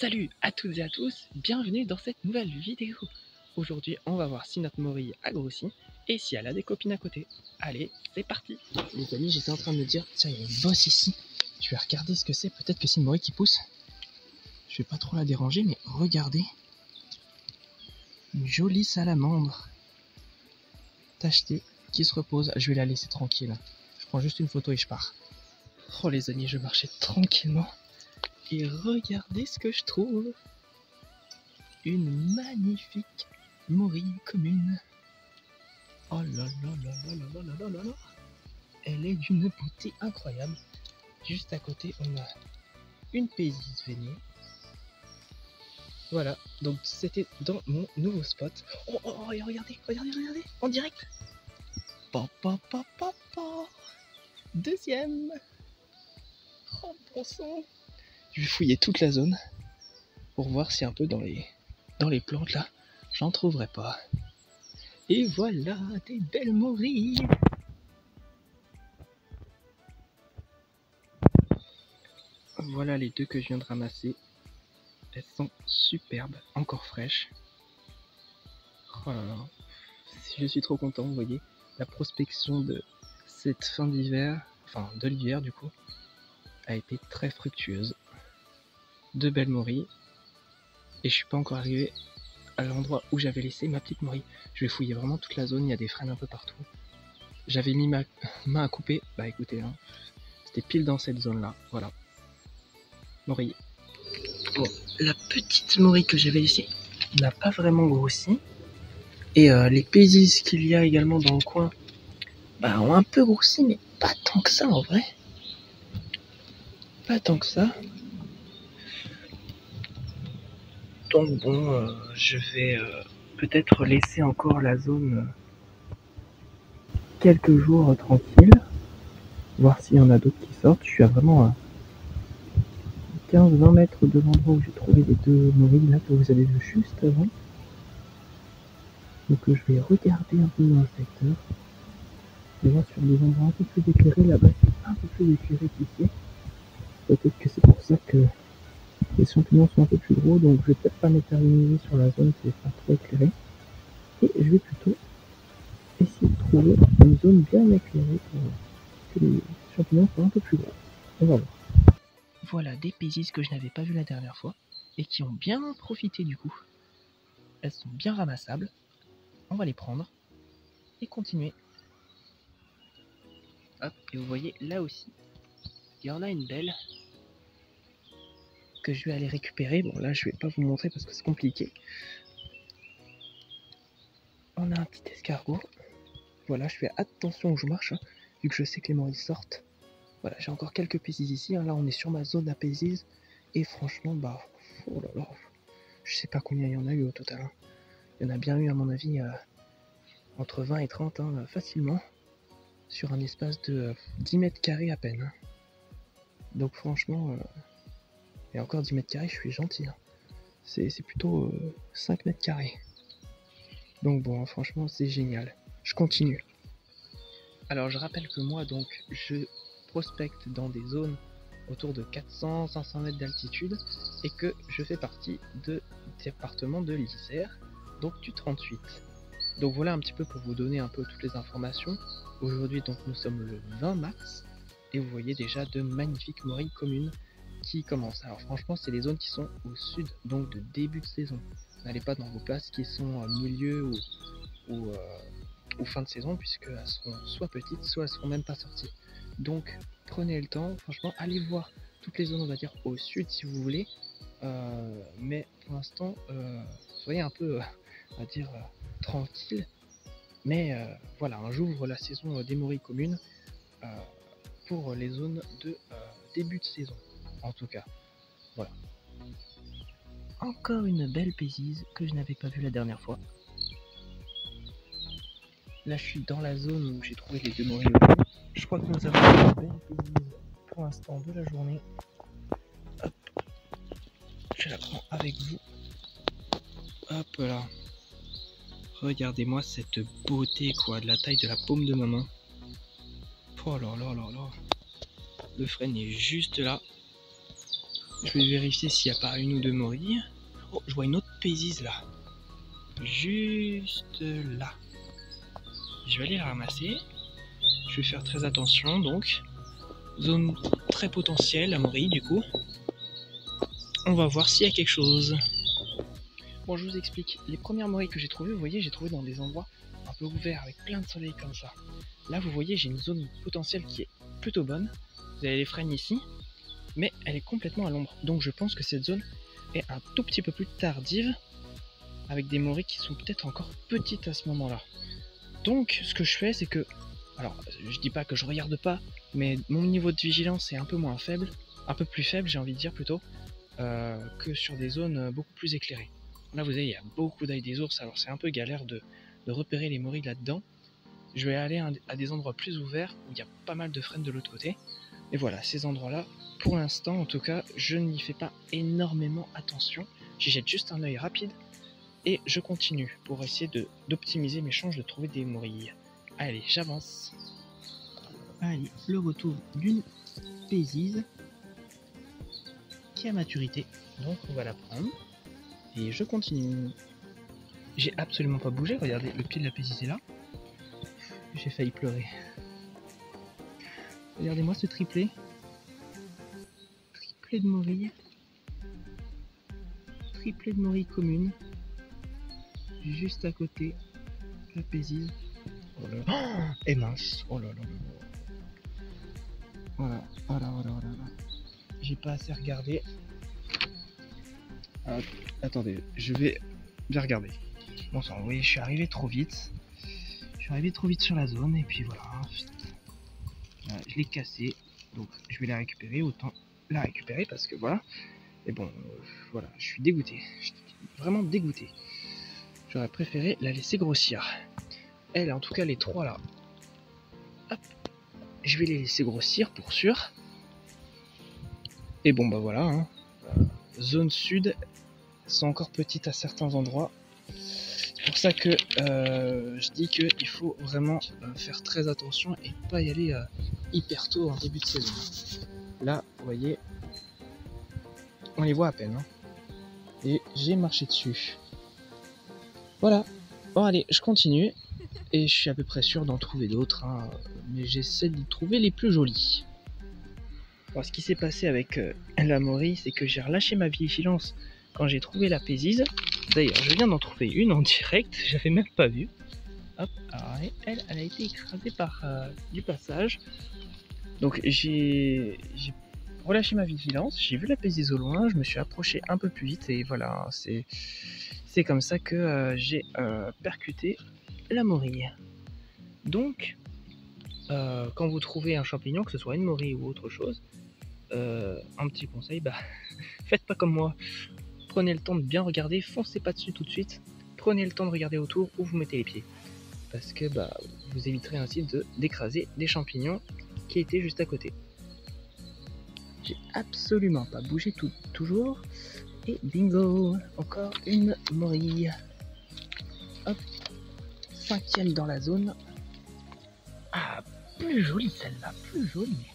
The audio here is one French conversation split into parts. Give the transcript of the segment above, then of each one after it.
Salut à toutes et à tous, bienvenue dans cette nouvelle vidéo. Aujourd'hui on va voir si notre morille a grossi et si elle a des copines à côté. Allez, c'est parti. Les amis, j'étais en train de me dire, tiens, il y a une bosse ici. Je vais regarder ce que c'est, peut-être que c'est une morille qui pousse. Je vais pas trop la déranger, mais regardez. Une jolie salamandre tachetée qui se repose. Je vais la laisser tranquille. Je prends juste une photo et je pars. Oh les amis, je marchais tranquillement. Et regardez ce que je trouve. Une magnifique morille commune. Oh là là là là là là là là là. Elle est d'une beauté incroyable. Juste à côté, on a une Pézis veignée. Voilà, donc c'était dans mon nouveau spot. Oh, oh, oh, et regardez, en direct. Pa. Deuxième. Oh, bon sang. Je vais fouiller toute la zone pour voir si un peu dans les plantes là, j'en trouverai pas. Et voilà, des belles morilles. Voilà les deux que je viens de ramasser. Elles sont superbes, encore fraîches. Oh là là, je suis trop content, vous voyez. La prospection de cette fin d'hiver, enfin de l'hiver du coup, a été très fructueuse. Deux belles morilles. Et je suis pas encore arrivé à l'endroit où j'avais laissé ma petite morille. Je vais fouiller vraiment toute la zone, il y a des frênes un peu partout. J'avais mis ma main à couper, bah écoutez, hein, c'était pile dans cette zone là, voilà. Morille. Bon, la petite morille que j'avais laissée n'a pas vraiment grossi. Et les Pézis qu'il y a également dans le coin, bah ont un peu grossi, mais pas tant que ça en vrai. Pas tant que ça. Donc bon, je vais peut-être laisser encore la zone quelques jours tranquille. Voir s'il y en a d'autres qui sortent. Je suis à vraiment à 15-20 mètres de l'endroit où j'ai trouvé les deux morilles là que vous avez vu juste avant. Donc je vais regarder un peu dans le secteur. Je vais voir sur des endroits un peu plus éclairés. Là-bas c'est un peu plus éclairé qu'ici. Peut-être que c'est pour ça que les champignons sont un peu plus gros. Donc je vais peut-être pas m'éterniser sur la zone qui est pas trop éclairée. Et je vais plutôt essayer de trouver une zone bien éclairée pour que les champignons soient un peu plus gros. On va voir. Voilà des Pézis que je n'avais pas vu la dernière fois et qui ont bien profité du coup. Elles sont bien ramassables. On va les prendre et continuer. Hop, et vous voyez là aussi, il y en a une belle que je vais aller récupérer. Bon là je vais pas vous montrer parce que c'est compliqué. On a un petit escargot. Voilà, je fais attention où je marche, hein, vu que je sais que les morilles sortent. Voilà, j'ai encore quelques Pézis ici, hein. Là on est sur ma zone à Pézis. Et franchement, bah, oh là là, je sais pas combien il y en a eu au total, hein. Il y en a bien eu à mon avis entre 20 et 30 hein, facilement. Sur un espace de 10 mètres carrés à peine. Donc franchement, et encore 10 mètres carrés, je suis gentil. Hein. C'est plutôt 5 mètres carrés. Donc bon, franchement, c'est génial. Je continue. Alors je rappelle que moi, donc, je prospecte dans des zones autour de 400-500 mètres d'altitude et que je fais partie du département de l'Isère, donc du 38. Donc voilà un petit peu pour vous donner un peu toutes les informations. Aujourd'hui donc nous sommes le 20 mars et vous voyez déjà de magnifiques morilles communes qui commencent. Alors franchement c'est les zones qui sont au sud, donc de début de saison. N'allez pas dans vos places qui sont milieu ou fin de saison puisque elles seront soit petites soit elles seront même pas sorties. Donc prenez le temps, franchement allez voir toutes les zones on va dire au sud si vous voulez. Mais pour l'instant soyez un peu on va dire tranquille. Mais voilà, j'ouvre la saison des morilles communes pour les zones de début de saison, en tout cas. Voilà. Encore une belle Pézise que je n'avais pas vue la dernière fois. Là, je suis dans la zone où j'ai trouvé les deux morilles. Je crois que nous avons une belle Pézise pour l'instant de la journée. Hop. Je la prends avec vous. Hop là. Regardez-moi cette beauté quoi, de la taille de la paume de ma main. Oh là là là là. Le frêne est juste là. Je vais vérifier s'il n'y a pas une ou deux morilles. Oh, je vois une autre paisise là. Juste là. Je vais aller la ramasser. Je vais faire très attention donc. Zone très potentielle, la morille du coup. On va voir s'il y a quelque chose. Bon, je vous explique. Les premières morilles que j'ai trouvées, vous voyez, j'ai trouvé dans des endroits un peu ouverts avec plein de soleil comme ça. Là, vous voyez, j'ai une zone potentielle qui est plutôt bonne. Vous avez les frênes ici, mais elle est complètement à l'ombre. Donc je pense que cette zone est un tout petit peu plus tardive, avec des morilles qui sont peut-être encore petites à ce moment-là. Donc ce que je fais, c'est que, alors je dis pas que je regarde pas, mais mon niveau de vigilance est un peu moins faible, un peu plus faible j'ai envie de dire plutôt, que sur des zones beaucoup plus éclairées. Là vous voyez, il y a beaucoup d'ailes des ours, alors c'est un peu galère de repérer les morilles là-dedans. Je vais aller à des endroits plus ouverts, où il y a pas mal de frênes de l'autre côté. Et voilà, ces endroits-là, pour l'instant en tout cas, je n'y fais pas énormément attention. J'y jette juste un œil rapide, et je continue pour essayer d'optimiser mes chances de trouver des morilles. Allez, j'avance. Allez, le retour d'une paisise qui est à maturité. Donc on va la prendre. Et je continue. J'ai absolument pas bougé, regardez, le pied de la paisise est là. J'ai failli pleurer. Regardez-moi ce triplé. Triplé de morilles. Triplé de morilles communes. Juste à côté, la paisise. Oh là là. Oh, et mince. Oh là là là. Voilà, voilà, voilà, voilà. J'ai pas assez regardé. Attendez, je vais bien regarder. Bon sang, oui, je suis arrivé trop vite. Je suis arrivé trop vite sur la zone et puis voilà. Je l'ai cassé, donc je vais la récupérer. Autant la récupérer parce que voilà. Et bon, voilà, je suis dégoûté. Je suis vraiment dégoûté. J'aurais préféré la laisser grossir. Elle, en tout cas, les trois là. Hop, je vais les laisser grossir pour sûr. Et bon, bah voilà. Hein. Zone sud sont encore petites à certains endroits. C'est pour ça que je dis qu'il faut vraiment faire très attention et pas y aller hyper tôt en début de saison. Là, vous voyez, on les voit à peine. Hein. Et j'ai marché dessus. Voilà. Bon, allez, je continue. Et je suis à peu près sûr d'en trouver d'autres. Hein, mais j'essaie de trouver les plus jolis. Alors, ce qui s'est passé avec la morille, c'est que j'ai relâché ma vigilance quand j'ai trouvé la paisise. D'ailleurs, je viens d'en trouver une en direct, j'avais même pas vu. Hop, alors elle a été écrasée par du passage. Donc j'ai relâché ma vigilance, j'ai vu la paisise au loin, je me suis approché un peu plus vite et voilà, c'est comme ça que j'ai percuté la morille. Donc, quand vous trouvez un champignon, que ce soit une morille ou autre chose, un petit conseil, bah faites pas comme moi. Prenez le temps de bien regarder, foncez pas dessus tout de suite. Prenez le temps de regarder autour où vous mettez les pieds. Parce que bah, vous éviterez ainsi d'écraser des champignons qui étaient juste à côté. J'ai absolument pas bougé toujours. Et bingo, encore une morille. Hop, 5e dans la zone. Ah, plus jolie celle-là, plus jolie.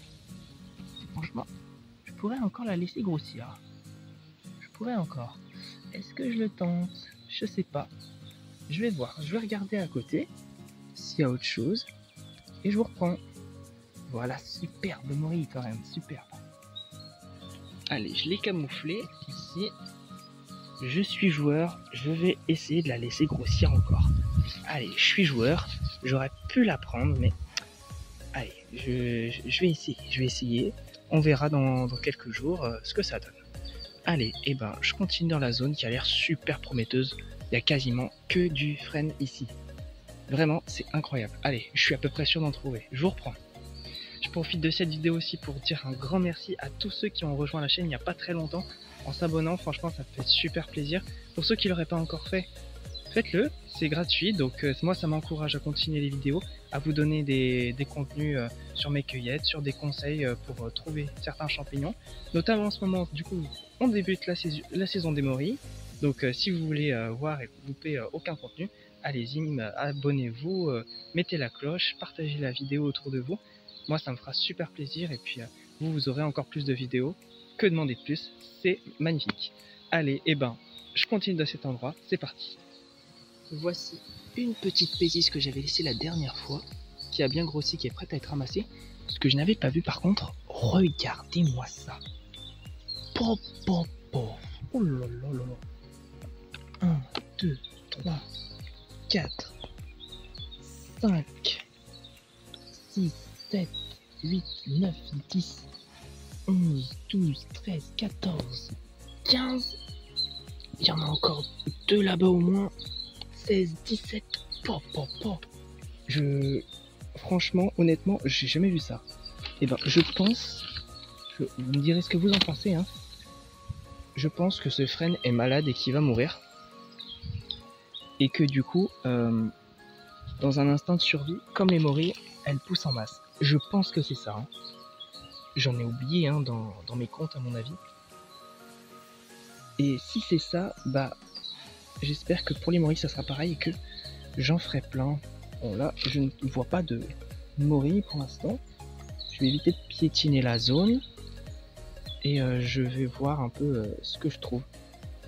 Franchement, je pourrais encore la laisser grossir. Encore. Est-ce que je le tente? Je sais pas. Je vais voir. Je vais regarder à côté s'il y a autre chose. Et je vous reprends. Voilà, superbe morille quand même. Superbe. Allez, je l'ai camouflé ici. Je suis joueur. Je vais essayer de la laisser grossir encore. Allez, je suis joueur. J'aurais pu la prendre, mais... Allez, je vais essayer. Je vais essayer. On verra dans quelques jours ce que ça donne. Allez, et ben je continue dans la zone qui a l'air super prometteuse. Il y a quasiment que du frêne ici. Vraiment, c'est incroyable. Allez, je suis à peu près sûr d'en trouver. Je vous reprends. Je profite de cette vidéo aussi pour dire un grand merci à tous ceux qui ont rejoint la chaîne il n'y a pas très longtemps en s'abonnant. Franchement, ça me fait super plaisir. Pour ceux qui ne l'auraient pas encore fait, faites-le. C'est gratuit, donc moi ça m'encourage à continuer les vidéos, à vous donner des contenus sur mes cueillettes, sur des conseils pour trouver certains champignons. Notamment en ce moment, du coup, on débute la saison des morilles. Donc si vous voulez voir et vous louper aucun contenu, allez-y, abonnez-vous, mettez la cloche, partagez la vidéo autour de vous. Moi ça me fera super plaisir et puis vous aurez encore plus de vidéos. Que demander de plus? C'est magnifique. Allez, et ben, je continue dans cet endroit, c'est parti. Voici une petite pézise que j'avais laissée la dernière fois, qui a bien grossi, qui est prête à être ramassée. Ce que je n'avais pas vu par contre, regardez-moi ça. Pop, pop, pop. Oh là là là là. 1, 2, 3, 4, 5, 6, 7, 8, 9, 10, 11, 12, 13, 14, 15. Il y en a encore 2 là-bas au moins. 16, 17. Pop, pop, pop. Franchement, honnêtement, j'ai jamais vu ça. Et ben, je pense... vous me direz ce que vous en pensez, hein. Je pense que ce frêne est malade et qu'il va mourir. Et que du coup, dans un instinct de survie, comme les morilles, elles poussent en masse. Je pense que c'est ça, hein. J'en ai oublié hein, dans mes comptes à mon avis. Et si c'est ça, bah j'espère que pour les morilles ça sera pareil et que j'en ferai plein. Bon là, je ne vois pas de morilles pour l'instant. Je vais éviter de piétiner la zone. Et je vais voir un peu ce que je trouve.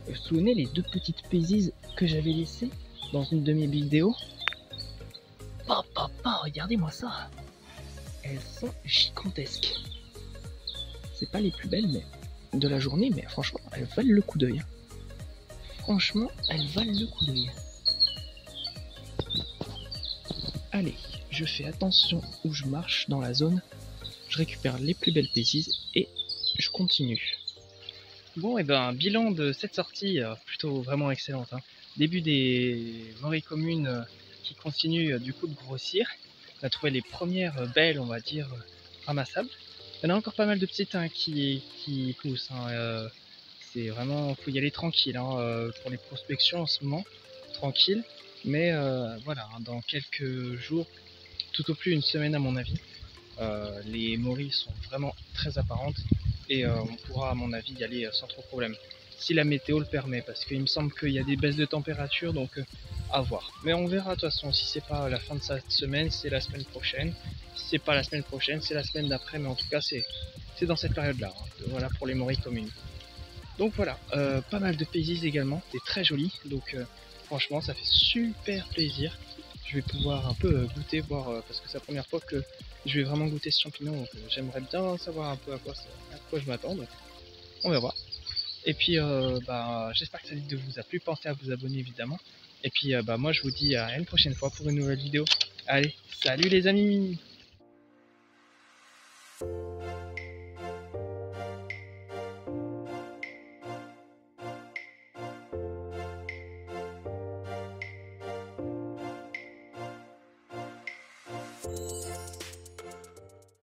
Vous vous souvenez les 2 petites pézises que j'avais laissées dans une de mes vidéos? Papa, regardez-moi ça. Elles sont gigantesques. C'est pas les plus belles mais de la journée, mais franchement, elles valent le coup d'œil. Franchement, elles valent le coup d'œil. Allez, je fais attention où je marche dans la zone. Je récupère les plus belles pézises et je continue. Bon, et ben, bilan de cette sortie plutôt vraiment excellente. Hein. Début des morilles communes qui continuent du coup de grossir. On a trouvé les premières belles, on va dire, ramassables. Il y en a encore pas mal de petites hein, qui poussent. Hein, c'est vraiment, faut y aller tranquille hein, pour les prospections en ce moment, tranquille. Mais voilà, hein, dans quelques jours, tout au plus une semaine à mon avis, les morilles sont vraiment très apparentes et on pourra à mon avis y aller sans trop de problème. Si la météo le permet, parce qu'il me semble qu'il y a des baisses de température, donc à voir. Mais on verra de toute façon, si c'est pas la fin de cette semaine, c'est la semaine prochaine. Si c'est pas la semaine prochaine, c'est la semaine d'après, mais en tout cas c'est dans cette période-là. Hein. Voilà pour les morilles communes. Donc voilà, pas mal de pézises également, des très jolies, donc franchement ça fait super plaisir. Je vais pouvoir un peu goûter, voir, parce que c'est la première fois que je vais vraiment goûter ce champignon, donc j'aimerais bien savoir un peu à quoi je m'attends, donc on verra. Et puis bah, j'espère que cette vidéo vous a plu, pensez à vous abonner évidemment. Et puis bah, moi je vous dis à une prochaine fois pour une nouvelle vidéo. Allez, salut les amis!